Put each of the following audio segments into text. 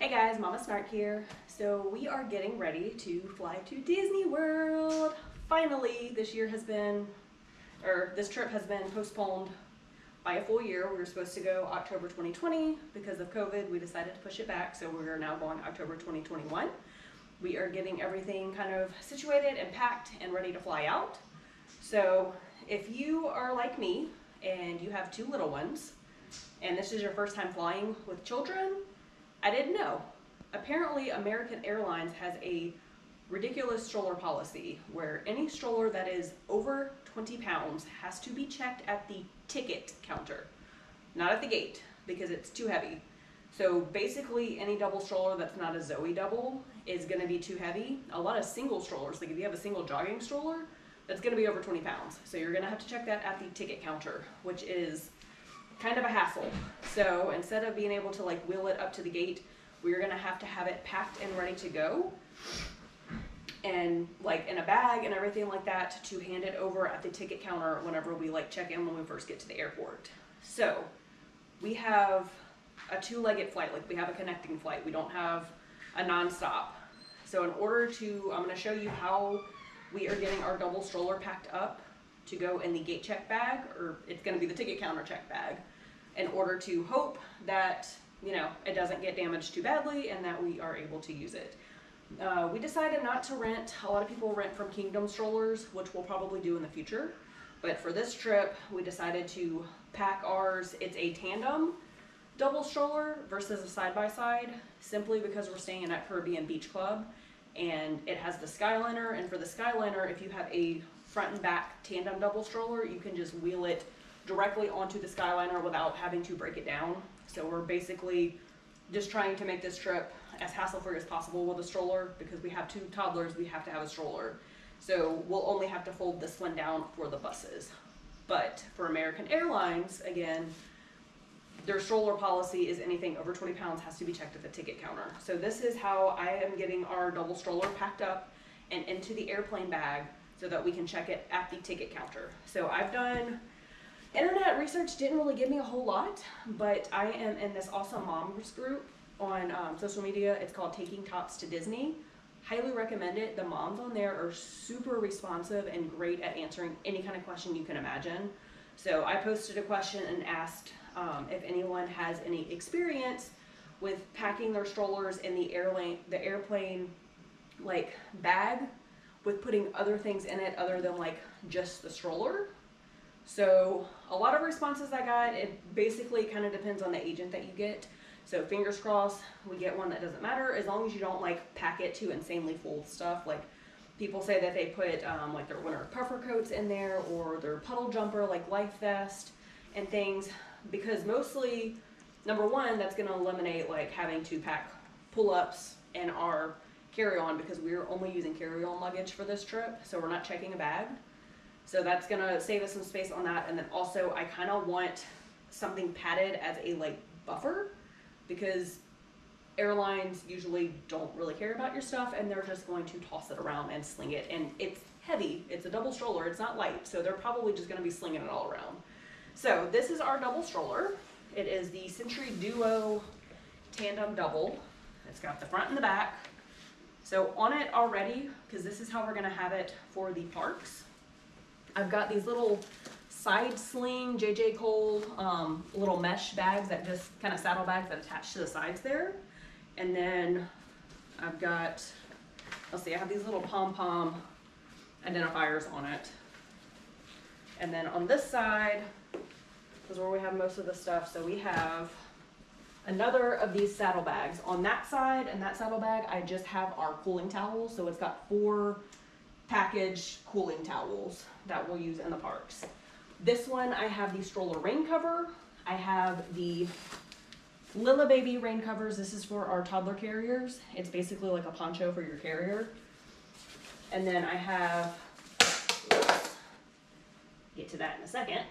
Hey guys, Mama Snark here. So we are getting ready to fly to Disney World. Finally, this trip has been postponed by a full year. We were supposed to go October 2020. Because of COVID, we decided to push it back, so we are now going October 2021. We are getting everything kind of situated and packed and ready to fly out. So if you are like me and you have two little ones, and this is your first time flying with children, I didn't know. Apparently, American Airlines has a ridiculous stroller policy where any stroller that is over 20 pounds has to be checked at the ticket counter, not at the gate, because it's too heavy. So basically, any double stroller that's not a Zoe double is gonna be too heavy. A lot of single strollers, like if you have a single jogging stroller, that's gonna be over 20 pounds. So you're gonna have to check that at the ticket counter, which is kind of a hassle. So instead of being able to like wheel it up to the gate, we're gonna have to have it packed and ready to go, and like in a bag and everything like that, to hand it over at the ticket counter whenever we like check in when we first get to the airport. So we have a two-legged flight, like we have a connecting flight. We don't have a non-stop. So in order to, I'm gonna show you how we are getting our double stroller packed up to go in the gate check bag, or it's gonna be the ticket counter check bag, in order to hope that, you know, it doesn't get damaged too badly and that we are able to use it. We decided not to rent. A lot of people rent from Kingdom strollers, which we'll probably do in the future. But for this trip, we decided to pack ours. It's a tandem double stroller versus a side-by-side, simply because we're staying at Caribbean Beach Club and it has the Skyliner. And for the Skyliner, if you have a front and back tandem double stroller, you can just wheel it directly onto the Skyliner without having to break it down. So we're basically just trying to make this trip as hassle-free as possible with a stroller. Because we have two toddlers, we have to have a stroller. So we'll only have to fold this one down for the buses. But for American Airlines, again, their stroller policy is anything over 20 pounds has to be checked at the ticket counter. So this is how I am getting our double stroller packed up and into the airplane bag so that we can check it at the ticket counter. So I've done internet research, didn't really give me a whole lot, but I am in this awesome moms group on social media. It's called Taking Tots to Disney. Highly recommend it. The moms on there are super responsive and great at answering any kind of question you can imagine. So I posted a question and asked if anyone has any experience with packing their strollers in the airplane like bag, with putting other things in it other than like just the stroller. So a lot of responses I got, it basically kind of depends on the agent that you get. So fingers crossed we get one that doesn't matter, as long as you don't like pack it to insanely full stuff. Like people say that they put like their winter puffer coats in there, or their puddle jumper like life vest and things, because mostly, number one, that's going to eliminate like having to pack pull-ups in our carry-on, because we're only using carry-on luggage for this trip, so we're not checking a bag. So that's gonna save us some space on that. And then also I kind of want something padded as a like buffer, because airlines usually don't really care about your stuff and they're just going to toss it around and sling it. And it's heavy, it's a double stroller, it's not light, so they're probably just gonna be slinging it all around. So this is our double stroller. It is the Century Duo Tandem Double. It's got the front and the back. So on it already, because this is how we're gonna have it for the parks, I've got these little side sling JJ Cole little mesh bags that just kind of saddle bags that attach to the sides there. And then I've got, let's see, I have these little pom-pom identifiers on it. And then on this side is where we have most of the stuff. So we have another of these saddlebags. On that side and that saddlebag, I just have our cooling towels. So it's got 4 packaged cooling towels that we'll use in the parks. This one, I have the stroller rain cover. I have the Lilla Baby rain covers. This is for our toddler carriers. It's basically like a poncho for your carrier. And then I have, oops, get to that in a second.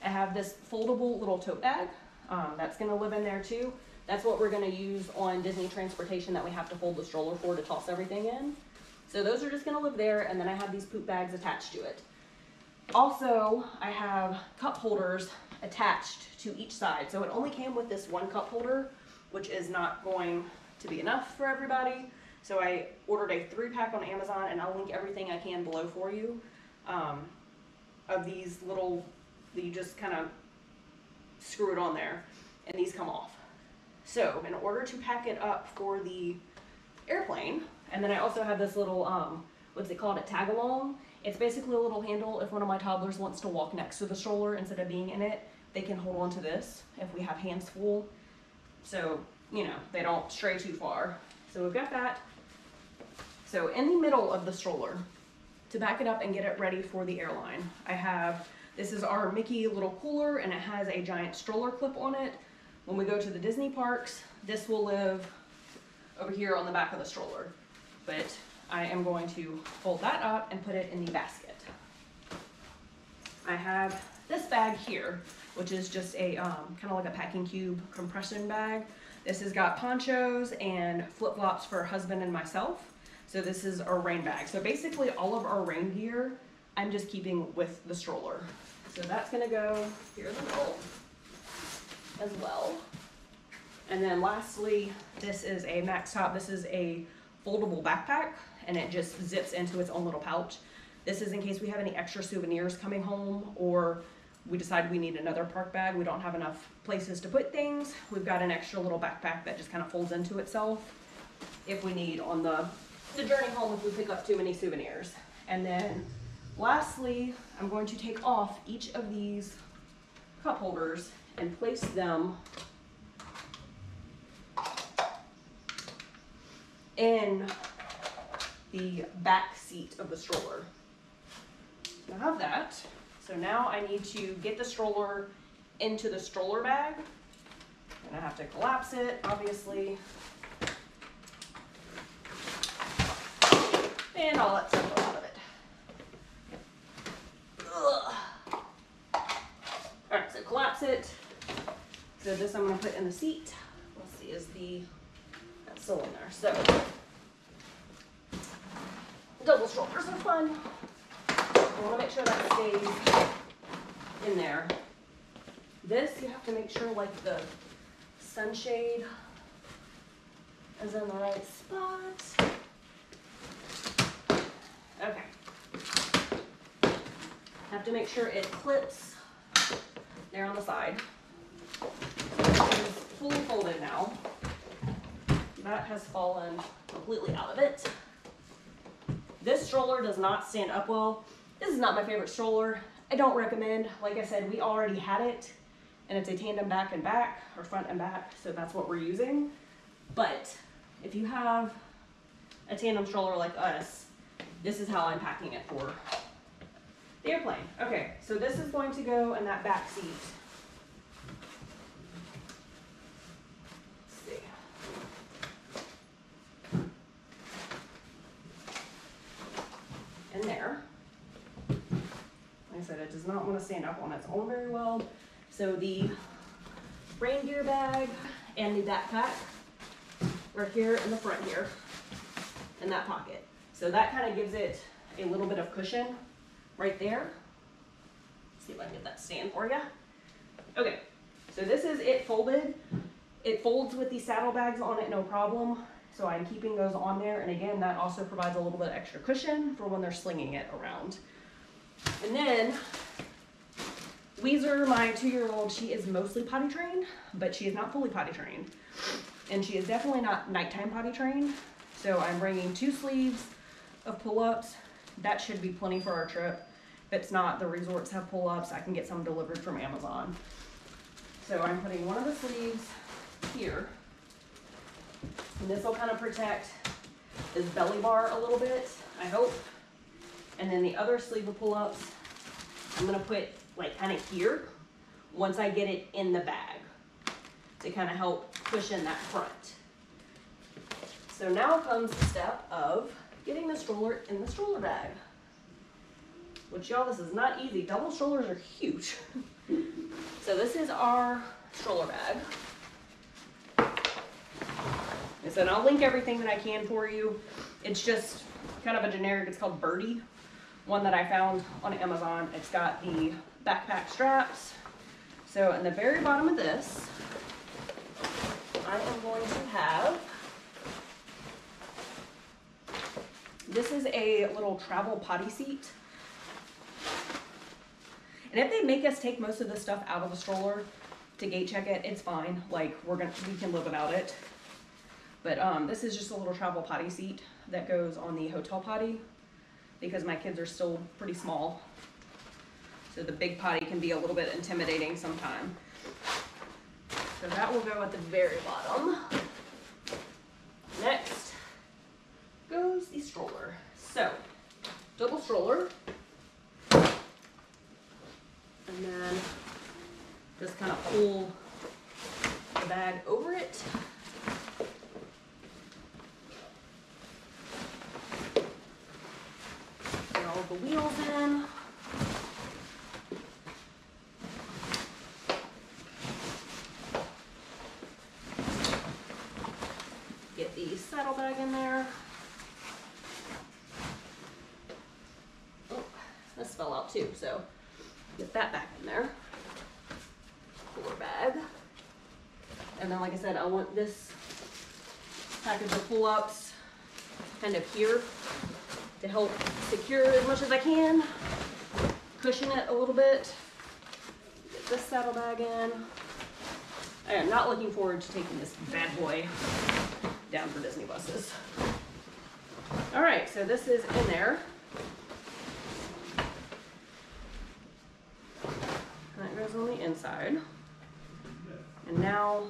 I have this foldable little tote bag. That's gonna live in there too. That's what we're gonna use on Disney transportation that we have to fold the stroller for to toss everything in. So those are just gonna live there, and then I have these poop bags attached to it. Also, I have cup holders attached to each side. So it only came with this one cup holder, which is not going to be enough for everybody. So I ordered a 3-pack on Amazon, and I'll link everything I can below for you, of these little, that you just kind of screw it on there, and these come off. So in order to pack it up for the airplane, and then I also have this little, what's it called, a tag along. It's basically a little handle. If one of my toddlers wants to walk next to the stroller instead of being in it, they can hold on to this if we have hands full, so, you know, they don't stray too far. So we've got that. So in the middle of the stroller, to back it up and get it ready for the airline, I have, this is our Mickey little cooler, and it has a giant stroller clip on it. When we go to the Disney parks, this will live over here on the back of the stroller. But I am going to fold that up and put it in the basket. I have this bag here, which is just a kind of like a packing cube compression bag. This has got ponchos and flip-flops for husband and myself. So this is our rain bag. So basically all of our rain gear, I'm just keeping with the stroller. So that's gonna go here in the middle as well. And then lastly, this is a Max Top. This is a foldable backpack, and it just zips into its own little pouch. This is in case we have any extra souvenirs coming home, or we decide we need another park bag. We don't have enough places to put things. We've got an extra little backpack that just kind of folds into itself if we need on the journey home, if we pick up too many souvenirs. And then lastly, I'm going to take off each of these cup holders and place them in the back seat of the stroller. I have that. So now I need to get the stroller into the stroller bag. And I have to collapse it, obviously. And all that stuff out of it. Ugh. All right, so collapse it. So this I'm gonna put in the seat. Let's see, is that's still in there. So double strollers are fun. I wanna make sure that stays in there. This, you have to make sure like the sunshade is in the right spot. Okay. Have to make sure it clips there on the side. It is fully folded now. That has fallen completely out of it. This stroller does not stand up well. This is not my favorite stroller. I don't recommend. Like I said, we already had it, and it's a tandem back and back, or front and back, so that's what we're using. But if you have a tandem stroller like us, this is how I'm packing it for the airplane. Okay, so this is going to go in that back seat. Let's see. In there. Like I said, it does not want to stand up on its own very well. So the rain gear bag and the backpack are here in the front here, in that pocket. So that kind of gives it a little bit of cushion right there. Let's see if I can get that stand for you. Okay, so this is it folded. It folds with the saddlebags on it, no problem. So I'm keeping those on there. And again, that also provides a little bit of extra cushion for when they're slinging it around. And then Weezer, my 2-year-old, she is mostly potty trained, but she is not fully potty trained. And she is definitely not nighttime potty trained. So I'm bringing 2 sleeves of pull-ups. That should be plenty for our trip. If it's not, the resorts have pull-ups. I can get some delivered from Amazon. So I'm putting one of the sleeves here. And this will kind of protect this belly bar a little bit, I hope. And then the other sleeve of pull-ups, I'm gonna put like kind of here once I get it in the bag to kind of help cushion that front. So now comes the step of getting the stroller in the stroller bag. Which, y'all, this is not easy. Double strollers are huge. So this is our stroller bag. And so I'll link everything that I can for you. It's just kind of a generic, it's called Birdie, one that I found on Amazon. It's got the backpack straps. So in the very bottom of this, I am going to have is a little travel potty seat. And if they make us take most of the stuff out of the stroller to gate check it, it's fine. Like we can live without it. But this is just a little travel potty seat that goes on the hotel potty because my kids are still pretty small. So the big potty can be a little bit intimidating sometimes. So that will go at the very bottom. Next goes the stroller. So, double stroller. And then just kind of pull the bag over it. Get all of the wheels in. Get the saddle bag in there. Oh, this fell out too, so get that back in there. Stroller bag. And then, like I said, I want this package of pull-ups kind of here to help secure as much as I can. Cushion it a little bit. Get this saddle bag in. I am not looking forward to taking this bad boy down for Disney buses. All right, so this is in there. That goes on the inside. And now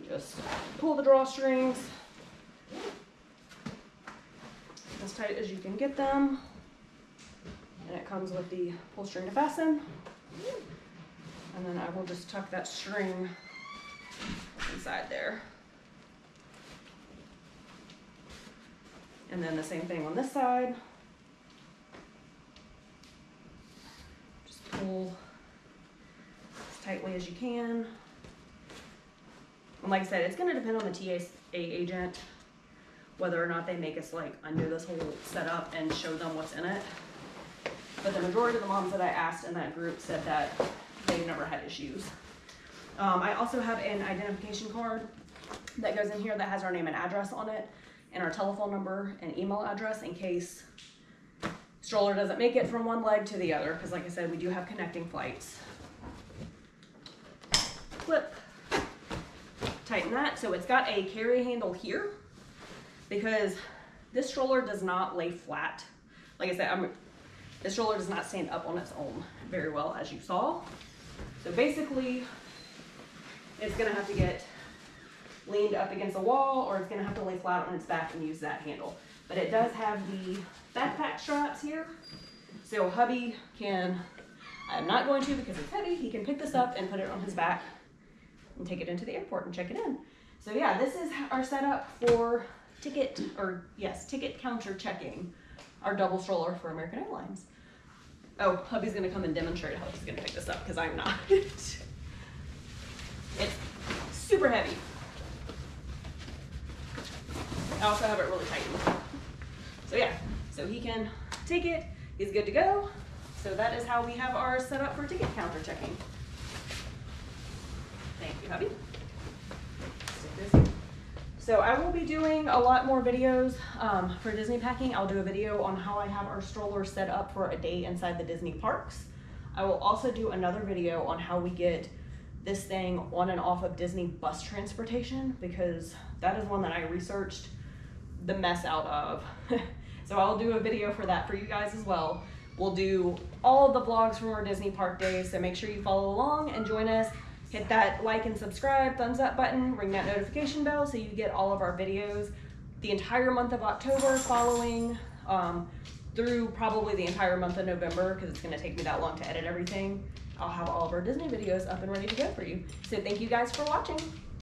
just pull the drawstrings as tight as you can get them. And it comes with the pull string to fasten. And then I will just tuck that string inside there. And then the same thing on this side. Just pull as tightly as you can. And like I said, it's gonna depend on the TSA agent, whether or not they make us like undo this whole setup and show them what's in it. But the majority of the moms that I asked in that group said that they've never had issues. I also have an identification card that goes in here that has our name and address on it, and our telephone number and email address in case stroller doesn't make it from one leg to the other, because like I said, we do have connecting flights. Clip, tighten that. So it's got a carry handle here because this stroller does not lay flat. Like I said, this stroller does not stand up on its own very well, as you saw. So basically, it's gonna have to get leaned up against the wall, or it's gonna have to lay flat on its back and use that handle. But it does have the backpack straps here. So hubby can, I'm not going to because it's heavy, he can pick this up and put it on his back and take it into the airport and check it in. So yeah, this is our setup for ticket counter checking our double stroller for American Airlines. Oh, hubby's gonna come and demonstrate how he's gonna pick this up because I'm not. It's super heavy. I also have it really tight. So yeah, so he can take it, he's good to go. So that is how we have ours set up for ticket counter checking. Thank you, hubby. Stick this in. So I will be doing a lot more videos for Disney packing. I'll do a video on how I have our stroller set up for a day inside the Disney parks. I will also do another video on how we get this thing on and off of Disney bus transportation, because that is one that I researched the mess out of. So I'll do a video for that for you guys as well. We'll do all of the vlogs from our Disney park days, so make sure you follow along and join us. Hit that like and subscribe, thumbs up button, ring that notification bell so you get all of our videos the entire month of October, following through probably the entire month of November, because it's gonna take me that long to edit everything. I'll have all of our Disney videos up and ready to go for you. So thank you guys for watching.